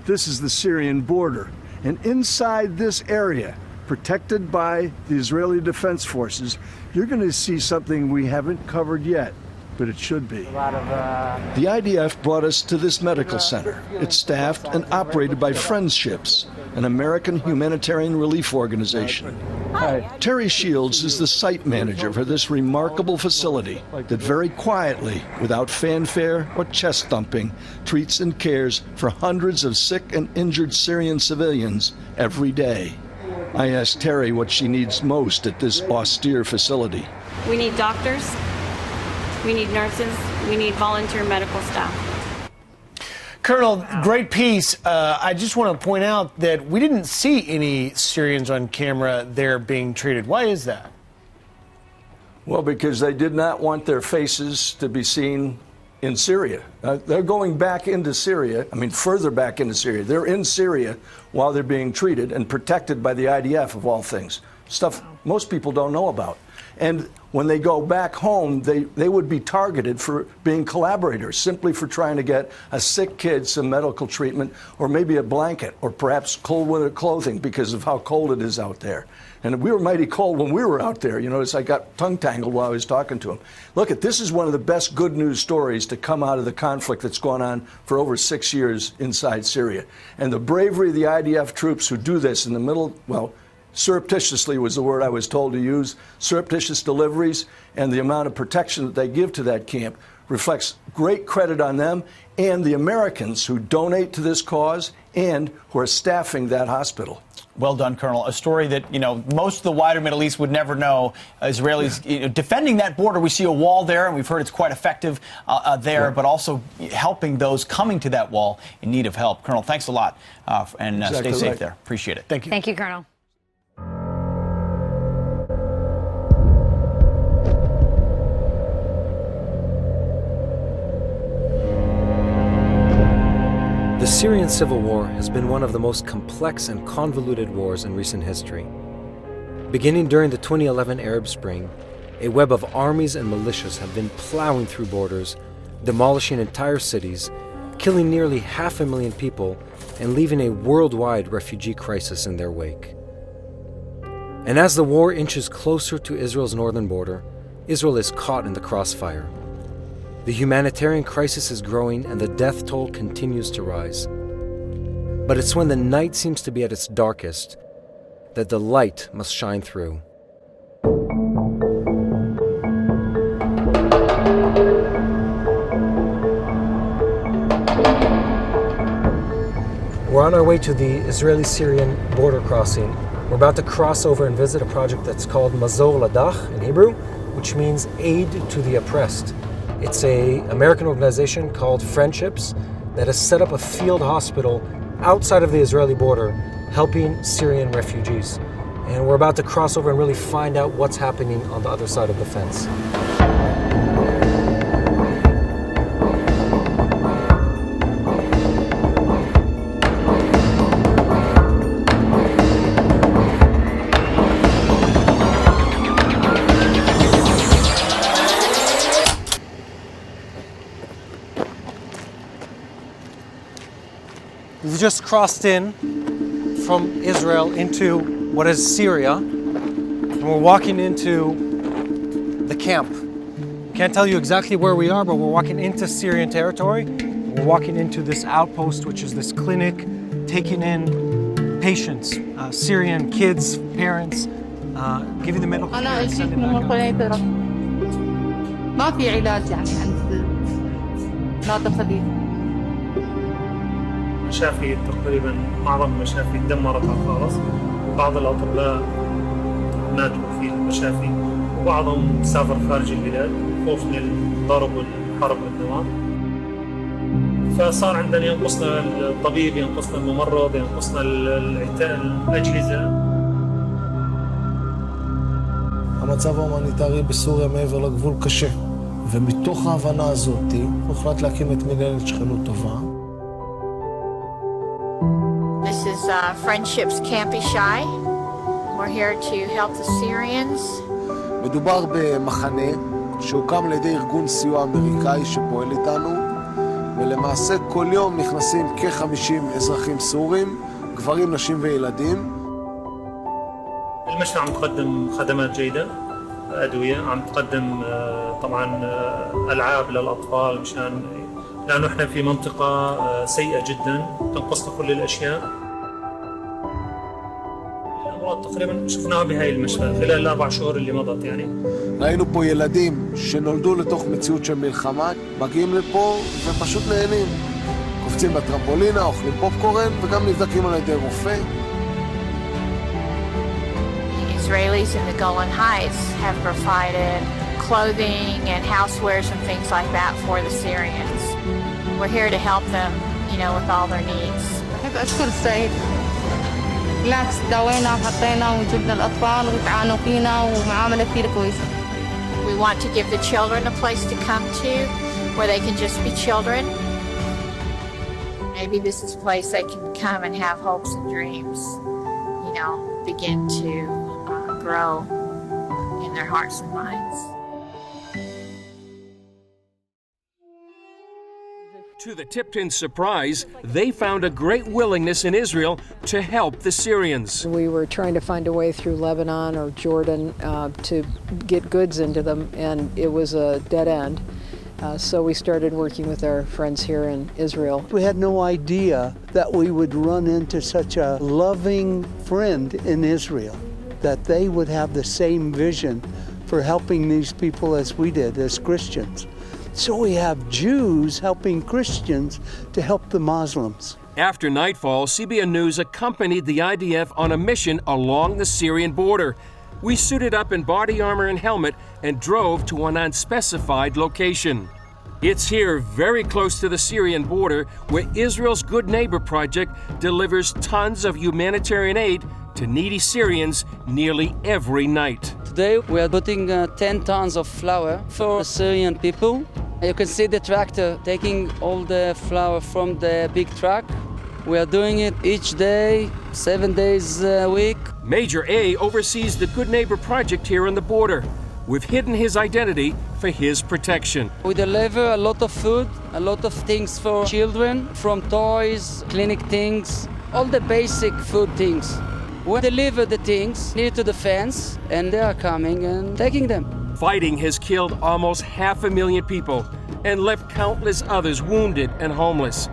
This is the Syrian border. And inside this area, protected by the Israeli Defense Forces, you're going to see something we haven't covered yet, but it should be. The IDF brought us to this medical center. It's staffed and operated by FriendShips, an American humanitarian relief organization. Hi. Terry Shields is the site manager for this remarkable facility that very quietly, without fanfare or chest thumping, treats and cares for hundreds of sick and injured Syrian civilians every day. I asked Terry what she needs most at this austere facility. We need doctors, we need nurses, we need volunteer medical staff. Colonel, great piece. I just want to point out that we didn't see any Syrians on camera there being treated. Why is that? Well, because they did not want their faces to be seen in Syria. They're going back into Syria, further back into Syria. They're in Syria while they're being treated and protected by the IDF, of all things. Stuff most people don't know about. And when they go back home, they would be targeted for being collaborators, simply for trying to get a sick kid some medical treatment, or maybe a blanket, or perhaps cold winter clothing because of how cold it is out there. And we were mighty cold when we were out there. You notice I got tongue-tangled while I was talking to him. Look, this is one of the best good news stories to come out of the conflict that's gone on for over 6 years inside Syria. And the bravery of the IDF troops who do this in the middle, surreptitiously was the word I was told to use, surreptitious deliveries, and the amount of protection that they give to that camp reflects great credit on them and the Americans who donate to this cause and who are staffing that hospital. Well done, Colonel. A story that, most of the wider Middle East would never know. Israelis defending that border. We see a wall there, and we've heard it's quite effective there, but also helping those coming to that wall in need of help. Colonel, thanks a lot, and exactly stay safe right. there. Appreciate it. Thank you. Thank you, Colonel. The Syrian civil war has been one of the most complex and convoluted wars in recent history. Beginning during the 2011 Arab Spring, a web of armies and militias have been plowing through borders, demolishing entire cities, killing nearly 500,000 people, and leaving a worldwide refugee crisis in their wake. And as the war inches closer to Israel's northern border, Israel is caught in the crossfire. The humanitarian crisis is growing and the death toll continues to rise. But it's when the night seems to be at its darkest that the light must shine through. We're on our way to the Israeli-Syrian border crossing. We're about to cross over and visit a project that's called Mazor Ladach in Hebrew, which means aid to the oppressed. It's an American organization called FriendShips that has set up a field hospital outside of the Israeli border, helping Syrian refugees. And we're about to cross over and really find out what's happening on the other side of the fence. We've just crossed in from Israel into what is Syria, and we're walking into the camp. Can't tell you exactly where we are, but we're walking into Syrian territory. We're walking into this outpost, which is this clinic, taking in patients, Syrian kids, parents, giving them medical care and sending them back out. ما في علاج يعني عند ناطق مشافي تقريبا معظم المشافي تدمرت خالص. بعض الأطباء ماتوا في المشافي وبعضهم سافر خارج البلاد خوف من الضرب والحرب والدمار. فصار عندنا ينقصنا الطبيب، ينقصنا الممرض، ينقصنا الأجهزة. המצב ההומניטרי בסוריה מעבר לגבול קשה, ומתוך ההבנה הזאת הוחלט להקים את מנהלת שכנות טובה. This is FriendShips Camp Ichay. We're here to help the Syrians. מדובר במחנה שהוקם על ידי ארגון סיוע אמריקאי שפועל איתנו ולמעשה כל יום נכנסים כ-50 אזרחים סורים, גברים, נשים וילדים. المشفى عم تقدم خدمات جيدة، أدوية، عم تقدم طبعا ألعاب للأطفال لأنه احنا في منطقة سيئة جدا تنقصنا كل الأشياء. الأمراض تقريبا شفناها بهاي المشفى خلال ال4 شهور اللي مضت يعني. ראינו פה ילדים שנולדו לתוך מציאות של מלחמה, מגיעים לפה ופשוט נהנים. קופצים בטרמפולינה, אוכלים פופקורן וגם נבדקים על ידי רופא. Israelis in the Golan Heights have provided clothing and housewares and things like that for the Syrians. We're here to help them, with all their needs. بحب أشكر السعيد. بالعكس داوينا وحطينا وجبنا الأطفال وتعانوا فينا ومعاملة كثير كويسة. We want to give the children a place to come to where they can just be children. Maybe this is a place they can come and have hopes and dreams, begin to grow in their hearts and minds. To the Tipton's surprise, they found a great willingness in Israel to help the Syrians. We were trying to find a way through Lebanon or Jordan to get goods into them, and it was a dead end. So we started working with our friends here in Israel. We had no idea that we would run into such a loving friend in Israel, that they would have the same vision for helping these people as we did as Christians. So we have Jews helping Christians to help the Muslims. After nightfall, CBN News accompanied the IDF on a mission along the Syrian border. We suited up in body armor and helmet and drove to an unspecified location. It's here, very close to the Syrian border, where Israel's Good Neighbor Project delivers tons of humanitarian aid to needy Syrians nearly every night. Today we are putting 10 tons of flour for Syrian people. You can see the tractor taking all the flour from the big truck. We are doing it each day, 7 days a week. Major A oversees the Good Neighbor Project here on the border. We've hidden his identity for his protection. We deliver a lot of food, a lot of things for children, from toys, clinic things, all the basic food things. We deliver the things near to the fence, and they are coming and taking them. Fighting has killed almost 500,000 people and left countless others wounded and homeless.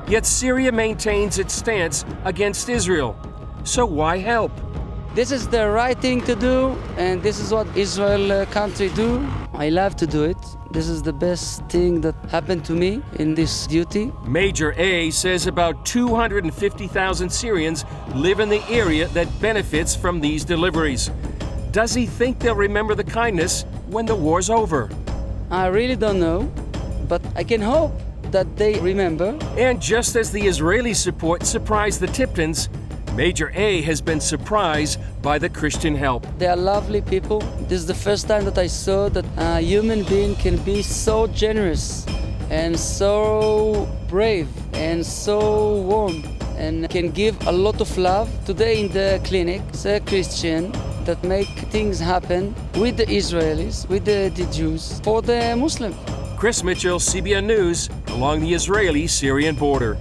Yet Syria maintains its stance against Israel. So why help? This is the right thing to do, and this is what Israel country do. I love to do it. This is the best thing that happened to me in this duty. Major A says about 250,000 Syrians live in the area that benefits from these deliveries. Does he think they'll remember the kindness when the war's over? I really don't know, but I can hope that they remember. And just as the Israeli support surprised the Tiptons, Major A has been surprised by the Christian help. They are lovely people. This is the first time that I saw that a human being can be so generous and so brave and so warm and can give a lot of love. Today in the clinic, it's a Christian that make things happen with the Israelis, with the Jews, for the Muslims. Chris Mitchell, CBN News, along the Israeli-Syrian border.